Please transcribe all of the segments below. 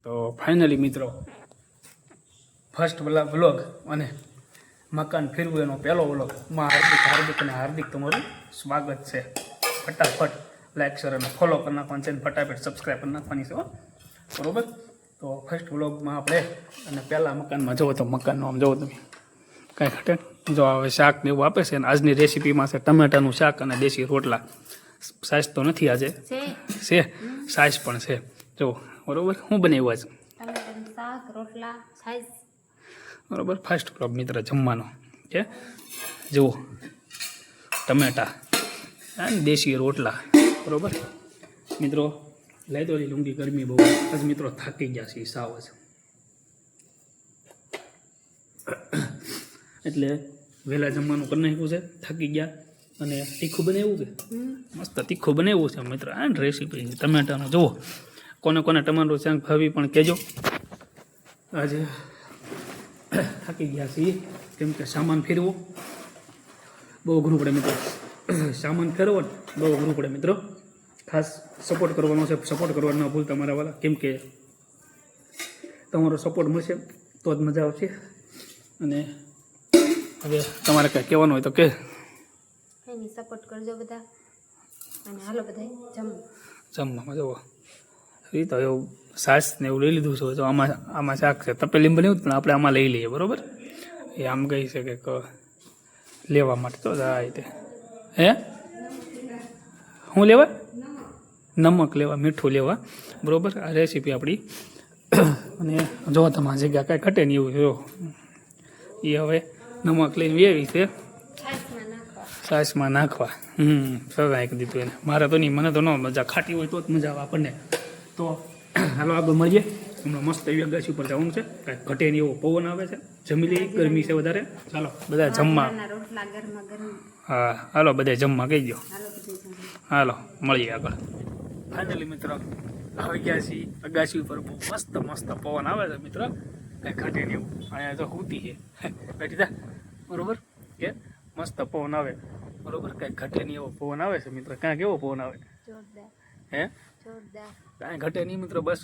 તો ફાઇનલી મિત્રો first vlog અને મકાન ફેરવું એનો પહેલો વ્લોગમાં હાર્દિક તમારું સ્વાગત છે. ફટાફટ લાઈક શેર અને ફોલો કરી નાખવાનું છે અને ફટાફટ સબસ્ક્રાઈબ કરી નાખવાની છે બરોબર. તો ફર્સ્ટ વ્લોગમાં આપણે અને પહેલાં મકાનમાં જુઓ તો મકાનનું આમ જુઓ તમે કાંઈ ઘટે જો હવે શાક ને એવું આપે છે અને આજની રેસીપીમાં છે ટમેટાનું શાક અને દેશી રોટલા. સાઈઝ તો નથી આજે છે સાઈઝ પણ છે જો બરોબર. શું બનાવ્યું આજે શાક રોટલા સાઈઝ બરોબર. ફર્સ્ટ વ્લોગ મિત્ર જમવાનો છે જુઓ ટમેટા અને દેશી રોટલા બરોબર. મિત્રો લઈ તો લુંગી ગરમી બહુ આજ મિત્રો થાકી ગયા છે સાવ જ એટલે વહેલા જમવાનું કરી નાખ્યું છે. થાકી ગયા અને તીખું બનાવ્યું કે મસ્ત તીખું બનાવ્યું છે મિત્ર. આ રેસીપી ટમેટાનો જુઓ કોને કોને ટમાટો શાક ભાવી પણ કહેજો. આજે થાકી ગયા છીએ કેમ કે સામાન ફેરવો બહુ અઘરું પડે મિત્રો. સામાન ફેરવો ને બહુ અઘરું પડે મિત્રો. ખાસ સપોર્ટ કરવાનો છે. સપોર્ટ કરવા ન ભૂલતા મારા વાળા કેમ કે તમારો સપોર્ટ મળશે તો જ મજા આવશે. અને હવે તમારે કાંઈ કહેવાનું હોય તો કે એની સપોર્ટ કરજો બધા અને હાલો બધા જમવામાં જુઓ એ તો એવું સાસ ને એવું લઈ લીધું છે. તો આમાં શાક છે તપેલીમાં બન્યું પણ આપણે આમાં લઈ લઈએ બરાબર. એ આમ કહી છે કે લેવા માટે તો જાય તે હે શું લેવા નમક લેવા મીઠું લેવા બરાબર. આ રેસીપી આપણી અને જો તમારી જગ્યા કાંઈ ઘટે નહીં એવું જો એ હવે નમક લઈને વેવી છે છાશમાં નાખવા. સગા નાખી દીધું એને. મારે તો નહીં મને તો ન મજા ખાટી હોય તો જ મજા આવે આપણને. તો હાલો આગળ મળીએ. હમણાં મસ્ત એવી અગાસી ઉપર જવાનું છે. કાંઈક ઘટે નહીં એવો પવન આવે છે. જમી લઈએ ગરમી છે વધારે. ચાલો બધા જમવા. હા હાલો બધા જમવા કહી દો. હાલો મળીએ આગળ. ફાઇનલી મિત્રો આવી ગયા છીએ અગાસી ઉપર. બહુ મસ્ત મસ્ત પવન આવે છે મિત્ર. કાંઈ ઘટે નહીં એવું. અહીંયા તો હુતી છે બેઠી તા બરોબર કે મસ્ત પવન આવે બરોબર. કાંઈ ઘટે નહીં એવો પવન આવે છે મિત્ર. કાંઈ કેવો પવન આવે હે કાંઈ ઘટે નહીં મિત્રો. બસ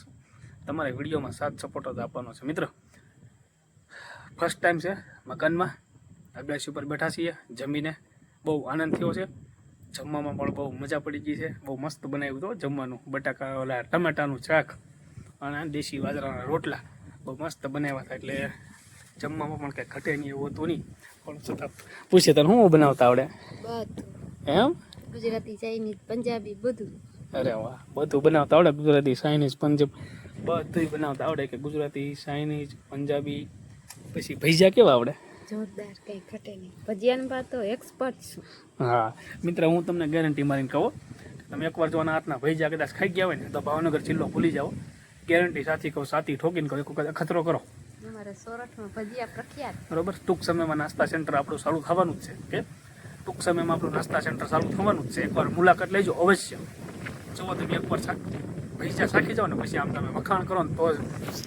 તમારે વિડીયોમાં સાથ સપોર્ટ જ આપવાનો છે મિત્ર. ફર્સ્ટ ટાઈમ છે મકાનમાં અગાસી ઉપર બેઠા છીએ. જમીને બહુ આનંદ થયો છે. જમવામાં પણ બહુ મજા પડી ગઈ છે. બહુ મસ્ત બનાવ્યું હતું જમવાનું. બટાકા ઓલા ટમેટાનું શાક અને દેશી બાજરાના રોટલા બહુ મસ્ત બનાવ્યા હતા. એટલે જમવામાં પણ કંઈ ઘટે નહીં એવું હતું નહીં. પણ છતાં પૂછે તને શું બનાવતા આવડે એમ? ગુજરાતી ચાઇનીઝ પંજાબી બધું. અરે વાહ બધું બનાવતા આવડે. ગુજરાતી ચાઇનીઝ પંજાબ બધું બનાવતા આવડે કે ગુજરાતી ચાઇનીઝ પંજાબી. પછી ભજીયા કેવા આવડે? જોરદાર કઈ ઘટે નહીં. ભજીયામાં તો એક્સપર્ટ છું. હા મિત્ર હું તમને ગેરંટી મારીને કહું તમે એકવાર જો આના હાથના ભજીયા કદાચ ખાઈ ગયા હોય ને તો ભાવનગર જિલ્લો ભૂલી જાઓ. ગેરંટી સાચી કહું સાથી ઠોકીને કહો એક વખત અખતરો કરો. અમારા સોરઠમાં ભજીયા પ્રખ્યાત બરોબર. ટૂંક સમયમાં નાસ્તા સેન્ટર આપણું ચાલુ થવાનું જ છે કે ટૂંક સમયમાં આપણું નાસ્તા સેન્ટર ચાલુ થવાનું જ છે. એકવાર મુલાકાત લેજો અવશ્ય. જુઓ તમે એકવાર ભજીયા શાખી જાઓ ને પછી આમ તમે વખાણ કરો ને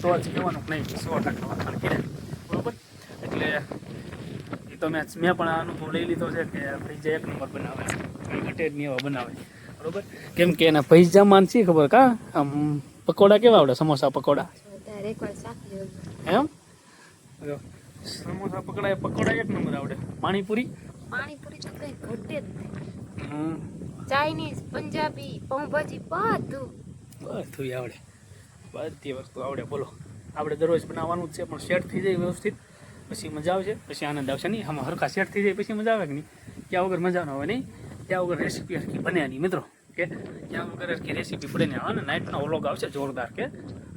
તો જ કહેવાનું નહીં 100% વખાણ કર્યા બરોબર. એટલે એ તો મેં પણ આ અનુભવ લઈ લીધો છે કે ભજીયા એક નંબર બનાવે. કંઈ ઘટે જ નહીં એવા બનાવે બરોબર. કેમ કે એના ભજીયામાં શી ખબર કા આમ પકોડા કેવા આવડે? સમોસા પકોડા એકવાર શાકી એમ સમોસા પકોડા એક નંબર આવડે. પાણીપુરી તો કઈ ઘટે જ નહીં. ચાઇનીઝ પંજાબી પાઉંભાજી બધું આવડે. બધી વસ્તુ આવડે. બોલો આપણે દરરોજ બનાવવાનું જ છે પણ સેટ થઈ જાય વ્યવસ્થિત પછી મજા આવશે. પછી આનંદ આવશે નહીં. આમાં હરખા સેટ થઈ જાય પછી મજા આવે કે નહીં? ત્યાં વગર મજા ન આવે નહીં. ત્યાં વગર રેસીપી હરખી બને નહીં મિત્રો. કે ત્યાં વગર હરખી રેસીપી પડે નહીં. આવે ને નાઇટનો વ્લોગ આવશે જોરદાર કે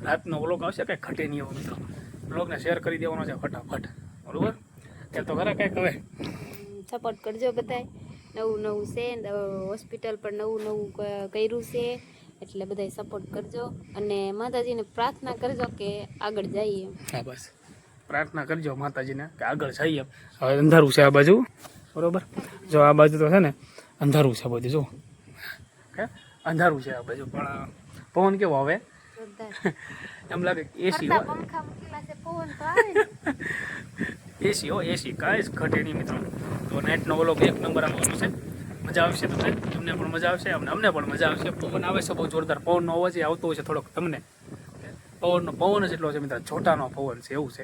રાતનો વ્લોગ આવશે કંઈ ઘટે નહીં એવો મિત્રો. વ્લોગને શેર કરી દેવાનો છે ફટાફટ બરોબર. ત્યાં તો ખરા કંઈક હવે સપોર્ટ કરજો બધાય. નવું છે હોસ્પિટલ પર નવું કર્યું છે એટલે બધાય સપોર્ટ કરજો અને માતાજીને પ્રાર્થના કરજો કે આગળ જઈએ. હા બસ પ્રાર્થના કરજો માતાજીને કે આગળ જઈએ. હવે અંધારું છે આ બાજુ બરોબર. જો આ બાજુ તો છે ને અંધારું છે બધું. જો કે અંધારું છે આ બાજુ પણ પવન કેવો આવે એમ લાગે એસી એસી હો એસી કાંઈ જ ઘટે નહીં મિત્રો. તો નાઇટનો વ્લોગ એક નંબર આવવાનો છે. મજા આવશે તમને પણ મજા આવશે અમને પણ મજા આવશે. પવન આવે છે બહુ જોરદાર. પવનનો અવાજ આવતો હોય છે થોડોક તમને પવન જ એટલો છે મિત્રો, છોટાનો પવન છે એવું છે.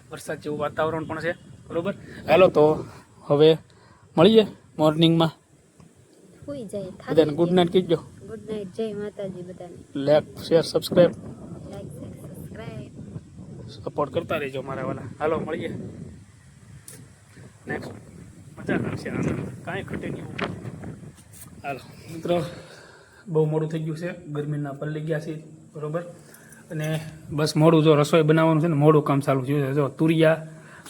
વરસાદ જેવું વાતાવરણ પણ છે બરોબર. હાલો તો હવે મળીએ મોર્નિંગમાં. સુઈ જાય બધાને ગુડ નાઇટ કીજો. ગુડ નાઇટ, જય માતાજી બધાને. Like share subscribe like subscribe support કરતા રહેજો મારા વાલા. હાલો મળીએ નેક્સ્ટ. મજા કરશે આનંદ, કાંઈ ઘટે નહીં. હાલો મિત્રો, બહુ મોડું થઈ ગયું છે, ગરમીના પલ્લી ગયા છે બરોબર. અને બસ મોડું, જો રસોઈ બનાવવાનું છે ને મોડું કામ ચાલુ થયું છે. જો તુરિયા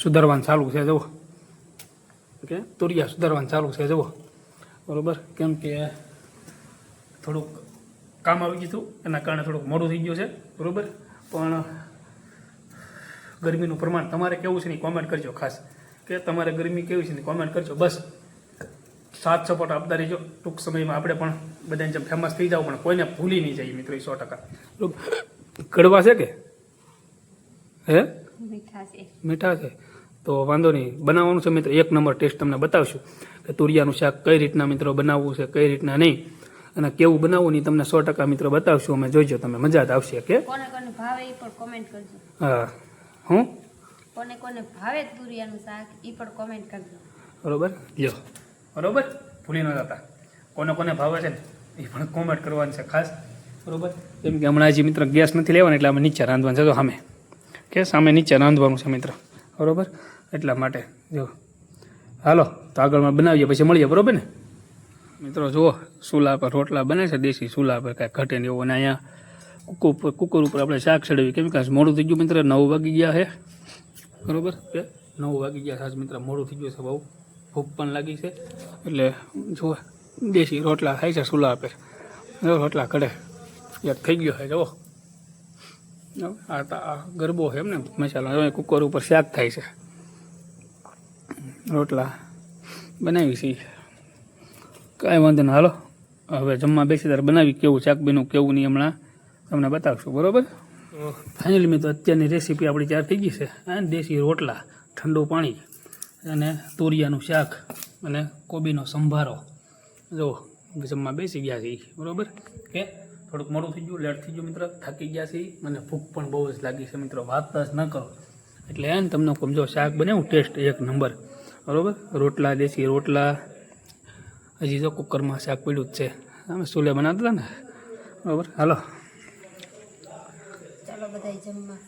સુધારવાનું ચાલુ છે, જુઓ ઓકે, તુરિયા સુધારવાનું ચાલુ છે જુઓ બરોબર. કેમ કે થોડુંક કામ આવી ગયું હતું એના કારણે થોડુંક મોડું થઈ ગયું છે બરોબર. પણ ગરમીનું પ્રમાણ તમારે કેવું છે ને કોમેન્ટ કરજો ખાસ, કે તમારે ગરમી કેવી છે ને કોમેન્ટ કરજો. બસ સાથ સપોર્ટ આપતા રહીજો. ટૂંક સમયમાં આપણે પણ બધાને જેમ ફેમસ થઈ જાવ, પણ કોઈને ભૂલી નહીં જાય મિત્રો, 100%. કડવા છે કે હે મીઠા છે? મીઠા છે તો વાંધો નહીં, બનાવવાનું છે મિત્રો. 1 નંબર ટેસ્ટ તમને બતાવશું કે તુરિયાનું શાક કઈ રીતના મિત્રો બનાવવું છે, કઈ રીતના નહીં, અને કેવું બનાવવું નહીં તમને 100% મિત્રો બતાવશું અમે. જોઈજો તમે, મજા જ આવશે. કે કોને કોને ભાવે એ પણ કોમેન્ટ કરજો. હા, હું કોને કોને ભાવે તુરિયાનું શાક એ પણ કોમેન્ટ કરજો બરોબર. લ્યો બરોબર, ભૂલી ન જતા. કોને કોને ભાવે છે ને એ પણ કોમેન્ટ કરવાની છે ખાસ બરોબર. કેમ કે હમણાં હજી મિત્ર ગેસ નથી લેવાનો, એટલે અમે નીચે રાંધવાનું છે. તો સામે કે સામે નીચે રાંધવાનું છે મિત્ર બરોબર, એટલા માટે. જો હાલો તો આગળમાં બનાવીએ, પછી મળીએ બરોબર ને મિત્રો. જુઓ ચૂલા પર રોટલા બને છે, દેશી ચૂલા પર, કાંઈ ઘટે નહીં એવું. અને અહીંયા કુકર ઉપર આપણે શાક ચડાવી. કેમ કે મોડું થઈ ગયું મિત્ર, 9 વાગી ગયા છે બરોબર. કે 9 વાગી ગયા આજ મિત્ર, મોડું થઈ ગયું છે બહુ, ભૂખ પણ લાગી છે. એટલે જુઓ દેશી રોટલા થાય છે ચૂલા પર. રોટલા કડે એક થઈ ગયો છે જુઓ. આ ગરબો છે એમ ને, મસાલા કુકર ઉપર શાક થાય છે, રોટલા બનાવી છે. કાંઈ વાંધો નહીં. હાલો હવે જમવા બેસી ત્યારે બનાવી કેવું શાક બન્યું કેવું નહીં હમણાં તમને બતાવશું બરોબર. તો ફાઇનલી મિત્રો અત્યારની રેસીપી આપણી તૈયાર થઈ ગઈ છે. અને દેશી રોટલા, ઠંડુ પાણી અને તુરિયાનું શાક અને કોબીનો સંભારો. જો જમવા બેસી ગયા છે બરોબર. કે થોડુંક મોડું થઈ ગયું, લેટ થઈ ગયું મિત્ર, થાકી ગયા છે અને ભૂખ પણ બહુ જ લાગી છે મિત્રો, વાત જ ન કરો. એટલે એને તમને સમજો શાક બનાવું ટેસ્ટ 1 નંબર બરોબર. રોટલા, દેશી રોટલા, હજી તો કુકરમાં શાક પડ્યું જ છે, અમે ચૂલે બનાવતા હતા ને બરોબર. હાલો ચાલો બધા જમવા,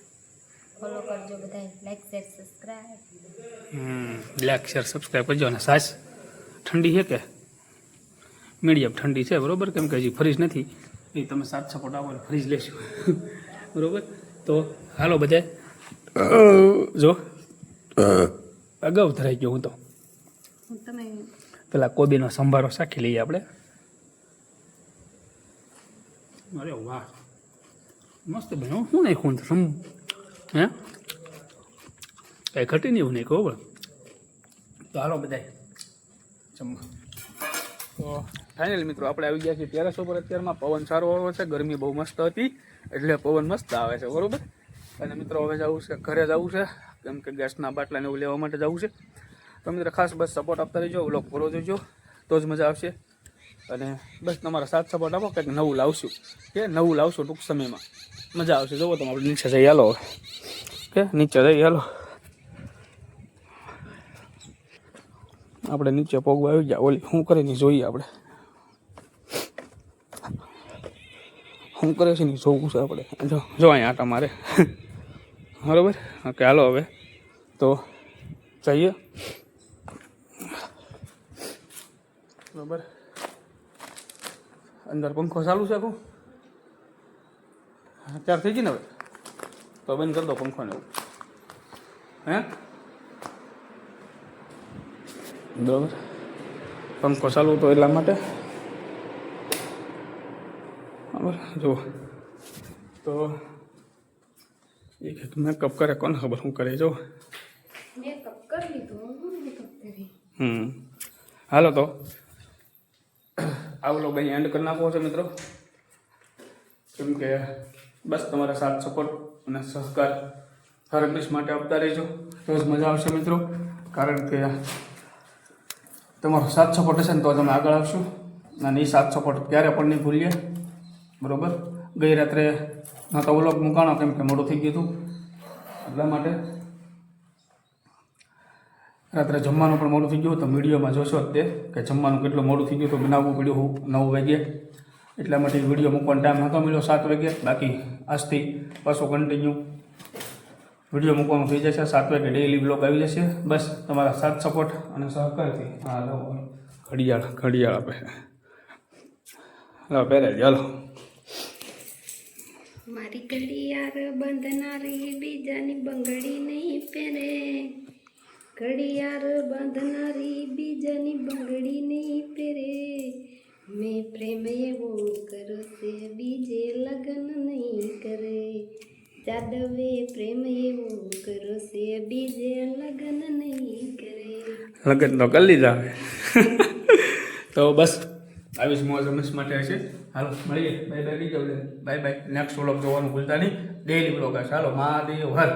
ફોલો કરજો બધા, like share subscribe. Like share subscribe કરજો. અને સાસ ઠંડી છે કે મીડિયમ ઠંડી છે બરોબર. કેમ કે હજી ફ્રીજ નથી, એ તમે સાથ સપોર્ટ આપો એટલે ફ્રીજ લેશું બરોબર. તો હાલો બધા, જો અગાઉ ધરાઈ ગયો હું તો. તમે પેલા કોબીનો સંભારો શાખી લઈએ આપણે. અરે વાહ, મસ્ત બન્યો. શું નાખ્યું હે, કાંઈ ઘટી નહીં એવું નહીં કહો. તો હાલો બધા જમવા. તો ફાઇનલ મિત્રો આપણે આવી ગયા છીએ ટેરેસ ઉપર. અત્યારમાં પવન સારો આવે છે, ગરમી બહુ મસ્ત હતી એટલે પવન મસ્ત આવે છે બરોબર. અને મિત્રો હવે જવું છે, ઘરે જવું છે, કેમ કે ગેસના બાટલાને એવું લેવા માટે જવું છે. તો મિત્રો ખાસ બસ સપોર્ટ આપતા રહેજો, વ્લોગ પૂરો જોજો તો જ મજા આવશે. અને બસ તમારા સાથ સપોર્ટ આપો, કંઈક નવું લાવશું, કે નવું લાવશું ટૂંક સમયમાં, મજા આવશે. જોવો તમે આપણે નીચે જઈએ, હાલો કે નીચે જઈએ, હાલો આપણે નીચે પગવા આવી ગયા. ઓલી શું કરે ને જોઈએ આપણે, શું કરે છે ને જોવું છે આપણે. જો અહીંયા આટા મારે બરોબર. ઓકે હાલો હવે તો જઈએ બરોબર. અંદર પંખો ચાલુ છે આખું, અત્યારે થઈ ગઈ ને હવે તો બંધ કરી દો પંખોને એવું હે બરાબર. પંખો ચાલુ તો એટલા માટે બરાબર. જુઓ તો એક મેકઅપ કરે, કોને ખબર શું કરે. જો મેકઅપ કરી લીધું, હું મેકઅપ કરી. હાલો તો આ વ્લોગ અહીં એન્ડ કરી નાખવો છે મિત્રો. કેમ કે બસ તમારા સાથ સપોર્ટ અને સહકાર હર હંમેશ માટે આપતા રહેજો તો જ મજા આવશે મિત્રો. કારણ કે તમારો સાથ સપોર્ટ હશે ને તો તમે આગળ આવશો, અને એ સાથ સપોર્ટ ક્યારે પણ નહીં ભૂલીએ બરાબર. ગઈ રાત્રે નહોતો વ્લોગ મૂકાણો કેમ કે મોડું થઈ ગયું હતું એટલા માટે રાત્રે જમવાનું પણ મોડું થઈ ગયું તો વિડીયોમાં જોશો જ તે કે જમવાનું કેટલું મોડું થઈ ગયું તો બનાવવું પડ્યું 9 વાગે એટલા માટે વિડીયો મૂકવાનો ટાઈમ નહોતો મળ્યો 7 વાગે બાકી આજથી પાછો કન્ટિન્યુ વિડીયો મૂકવાનું થઈ જશે 7 વાગે ડેઈલી બ્લોગ આવી જશે બસ તમારા સાથ સપોર્ટ અને સહકારથી હા લો ઘડિયાળ આપે લો પહેરે ચાલો મારી ઘડિયાળ બાંધનારી બીજાની બંગડી નહીં પહેરે ઘડિયાળ બાંધનારી બીજાની બંગડી નહીં પહેરે મેં પ્રેમ એવો કરો છે બીજે લગ્ન નહીં કરે જાદવે પ્રેમ એવો કરો છે બીજે લગ્ન નહીં કરે લગ્ન તો કરી લીધા તો બસ આવી જ મોજ રમેશ માટે હશે હાલો મળીએ બાય બાય નેક્સ્ટ વ્લોગ જોવાનું ભૂલતા નહીં ડેઈલી વ્લોગ હશે હાલો મહાદેવ હર